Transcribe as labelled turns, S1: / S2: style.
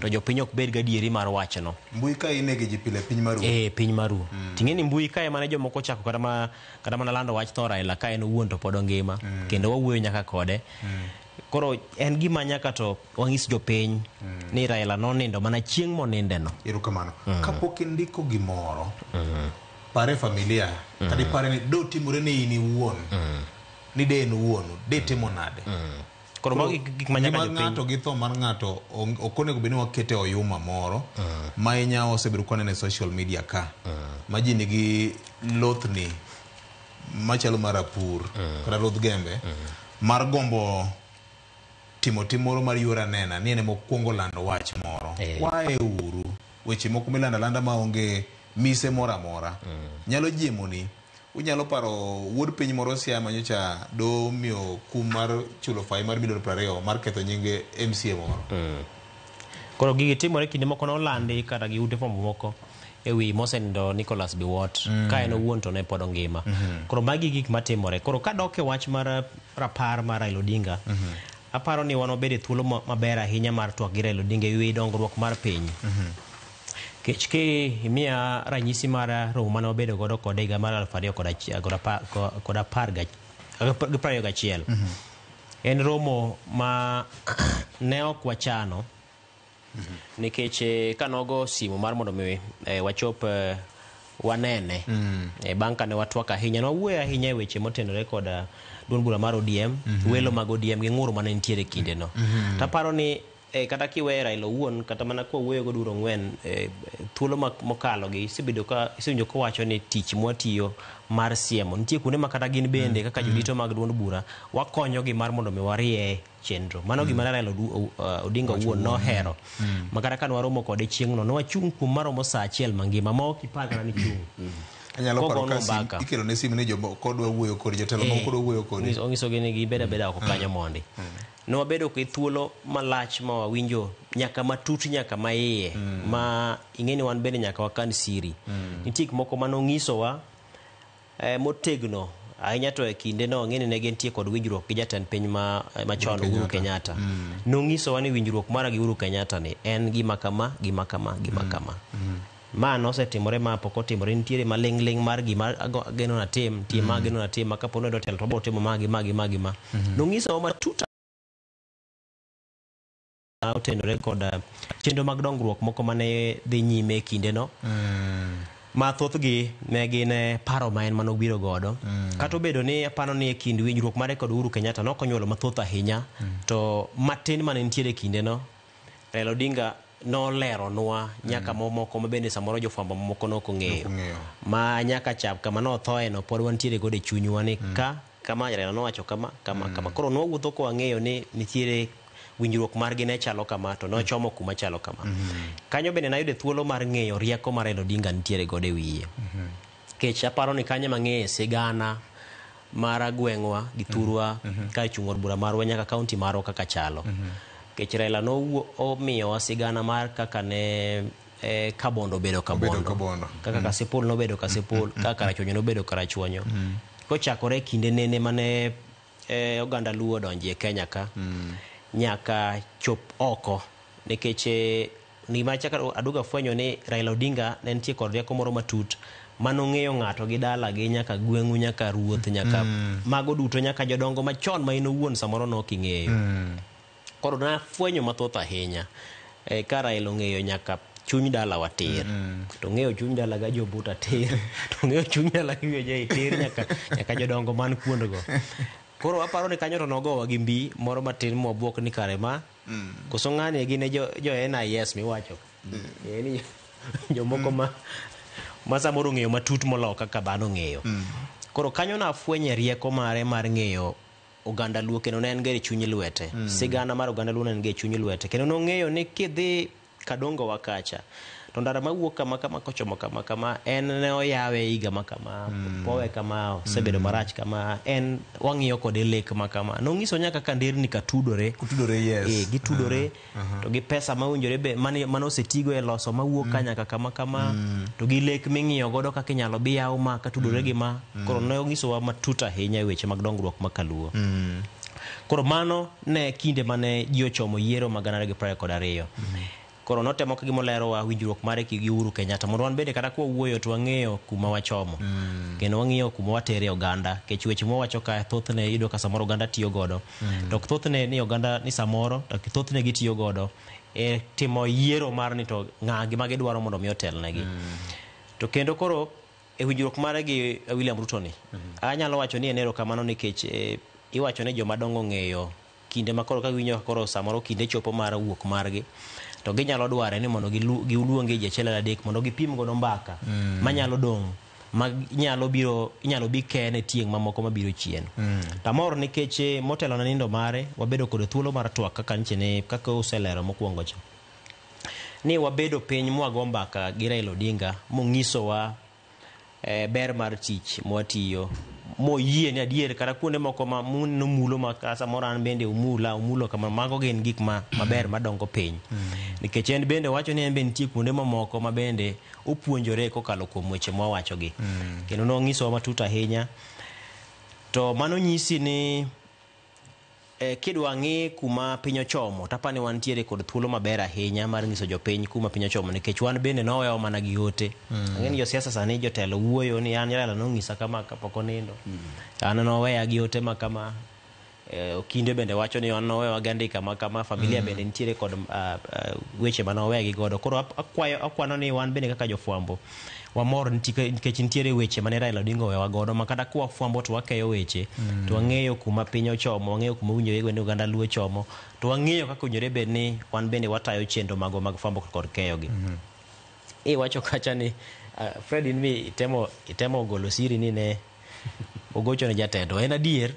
S1: to jopiny ok bed gadieri mar wachno.
S2: Mbui ka inege ji pile piny maru.
S1: Piny maru. Ting'eni mbui ka ema ne jomoko chako kata mana lando wach tho Raila ka en owuon to pod ngima kendo wawuoyo nyaka kode. Koro en gima nyaka to wang'is jopiny ni Raila nonindo mana chieng' monindeno.
S2: Erokamano. Kapok indiko gimoro, pare familia, kadi pare ni do timore ni ini wuon, ni de en wuon, de timo nade.
S1: Koro magi gik manyaka jopiny.
S2: Ng'ato gi tho mar ng'ato okonego bed ni wakete oyuma moro ma inya osebedo kwaneno e social media ka. Ma ji nigi lothni machalo mar apur kata loth gembe mar gombo timo moro mar yora nena ni ene mokwongo lando wach moro. Wae uru weche moko milanda ma onge mise mora mora. Nyalo jiemoni. Unyalo paro wuod piny moro Siaya nyocha do miyo kum mar chulo fai mar $20 mar ketho nyinge MCA moro.
S1: Koro gigi timore kinde moko nolandi kata gi ute fwambo moko ewi mosenindo Nicholas Biwott ka en owuon to ne pod ngima. Koro magi gik matimore. Koro kadok e wach mar rapar mar Raila Odinga, aparo ni wan wabedo e thuolo maber ahinya mar twak gi Raila Odinga ewi dongruok mar piny. Kech ke imiya ranyisi mar romo mane wabedo godo kode higa mar 2021. En romo ma ne ok wachano nikech kanogo simu mar mondo mi wachop wanene bang' kane watwak ahinya nwawuoyo ahinya e weche motenore kod duond bura mar ODM, welo mag ODM gi ng'ur mane nitiere kindeno. Taparo ni kata kiwe Raila owuon kata mana kwa wuoyo go duro ng'wen thuolo mokalo gi isebedo ka isenjo ko wacho ni tich mwatiyo mar siemo nitie kuonde ma kata gin bende kaka jodito mag duond bura wakonyo gi mar mondo mi warie chenro mano gima Raila Odinga owuon nohero makata kan waromo kode chieng'no no wachung' kuom maromo saa achiel mangima ma ok ipar kata ni chung'.
S2: Anyalo paro ka ikelo ne simu ne jomoko kodwa wuoyo kod jotelo moko kodwa wuoyo kod
S1: ongisogi ni gibeda oko kanyo mondi. No wabedo ki thuolo malach ma wawinjo nyaka matut nyaka maiye ma ing'eni wan bende nyaka wakan siri. Nitie gik moko manong'isowa motegno ahinya to e kinde no ng'eni ne gentie kod winjruok gi jatend piny machon Uhuru Kenyatta. Nong'isowa ni winjruok mara gi Uhuru Kenyatta ni en gima kama. Ma nosetimore ma pok otimore nitiere maling' mar gima geno na tim ma geno na tim ma kapo ni do telo to bro timo magi. Nong'isowa matuta otenore kod chenro mag dongruok moko mane dhi nyime e kindeno ma thothgi ne gin paro ma en manobiro godo kata obedo ni apano ni e kind winjruok mare kod Uhuru Kenyatta nokonyuolo mathoth ahinya to matin mane nitiere e kindeno Raila Odinga noleronwa nyaka momoko mabende samoro jofwambo momoko nokong'eyo ma nyaka chap kama nothoe no pod wantiere godo e chunywa ni kama Raila nowacho kama koro nwawuotho ko wang'eyo ni nitiere winjruok margi ne chalo kama to nochomo kuma chalo kama. Kanyo bende nayude thuolo mar ng'eyo rieko mar Raila Odinga nitiere godo e wiye. Kech aparo ni kanyo mang'eyo sigana mar gweng'wa gi thurwa ka chung'or bura marwa nyaka kaunti marwa kaka chalo. Kech Raila omiyo sigana mar kaka ne Kabondo bedo Kabondo, kaka Kasipul nobedo Kasipul, kaka Karachuonyo nobedo Karachuonyo. Kochakore kinde nene mane oganda Luo donje Kenya ka nyaka chop oko nikech ni machaka aduga fwenyo ni Raila Odinga ne nitie kod rieko moro matut manong'eyo ng'ato gi dala gi nyaka gweng'u nyaka ruoth nyaka mago duto nyaka jodongo machon ma ino wuon samoro noking'eyo. Koro na fwenyo mathoth ahinya ka Raila ong'eyo nyaka chuny dala watir to ng'eyo chuny dala ga jobuta tir to ng'eyo chuny dala gi je tir nyaka jodongo man kuondgo. Koro aparo ni kanyo to nogowa gi mbi moro matin mwabuok ni kare ma koso ng'ani gine jo NIS miwacho ni jomoko ma samoro ng'eyo matut molo kaka dhano ng'eyo. Koro kanyo na fwenye rieko mare mar ng'eyo oganda Luo kendo ne en gere chuny lwete sigana mar oganda Luo ne en gere chuny lwete kendo nong'eyo ni kidhi Kadongo wakacha to ndara mawuok kama kochomo kama en ne oyawe higa makama powe kama sebedo marach kama en wang'iyo kod lek makama nong'iso nyaka ka nderni katudore
S2: yes
S1: gitudore to gi pesa mawinjore be manosetigo e loso mawuok kanyaka kama to gi lek ming'iyo godo kaka inyalo bi yaw ma katudore gi ma koro ne ong'isowa matut ahinya e weche mag dongruok makaluo. Koro mano ne kinde mane ji ochomo yiero mag 2022. koro notemo ka gimolero wa winjruok mare gi Uhuru Kenyatta mondo wan bende kata kwa wuoyo to wang'eyo kuma wachomo kendo wang'eyo kuma watere oganda kech weche mwawacho ka thothne yudo ka samoro oganda tiyo godo to thothne ni oganda ni samoro to thothne gitiyo godo e timo yiero mar ni to ng'a gima gidwaro mondo mi otelnegi to kendo koro e winjruok mare gi William Ruto ni anyalo wacho ni en erokamano nikech iwacho ni joma dongo ng'eyo kinde ma koro ka winjo koro samoro kinde chopo mar wuok margi to ginyalo dware ni mondo giluonge ji achiel adek mondo gipim godo mbaka manyalo dong' ma inyalo bi kene tieng' mamoko mabiro chien tamor nikech motelo na nindo mare wabedo kod thuolo mar twak kaka uselero mokwongo cha ni wabedo piny mwago mbaka gi Raila Odinga mong'isowa ber mar tich mwatiyo moyie ni adier kata kuonde moko ma no mulo makasa moran bende umulo kama mago gin gik maber madongo piny nikech en bende wacho ni en bende nitie kuonde mamoko ma bende opuonjore kokalo kuom weche mwawachogi kendo nong'isowa matut ahinya to mano nyisi ni kidwa ng'i kuma piny ochomo tapani wantiere kod thuolo maber ahinya mar ng'iso jopiny kuma piny ochomo nikech wan bende nowewa mana gi ote ang'eni josiasa sani jotelo wuoyo ni an Raila nong'isa kama kapok onindo an noweya gi ote ma kama kinde bende wacho ni an nowewa gi andika ma kama familia bende nitiere kod weche manowegi godo koro akwano ni wan bende kaka jofwambo wamor nikech nitiere weche mane Raila Odinga owewa godo ma kata kwa fwambo to wakeyo weche to wang'eyo kuma piny ochomo wang'eyo kuma winjore gwende oganda luo chomo to wang'eyo kaka onyore bed ni wan bende watayo chenro mago mag fwambo kod keyogi wacho kacha ni Fred mi itemo golo siri ni ne ogocho ne jatendo en adier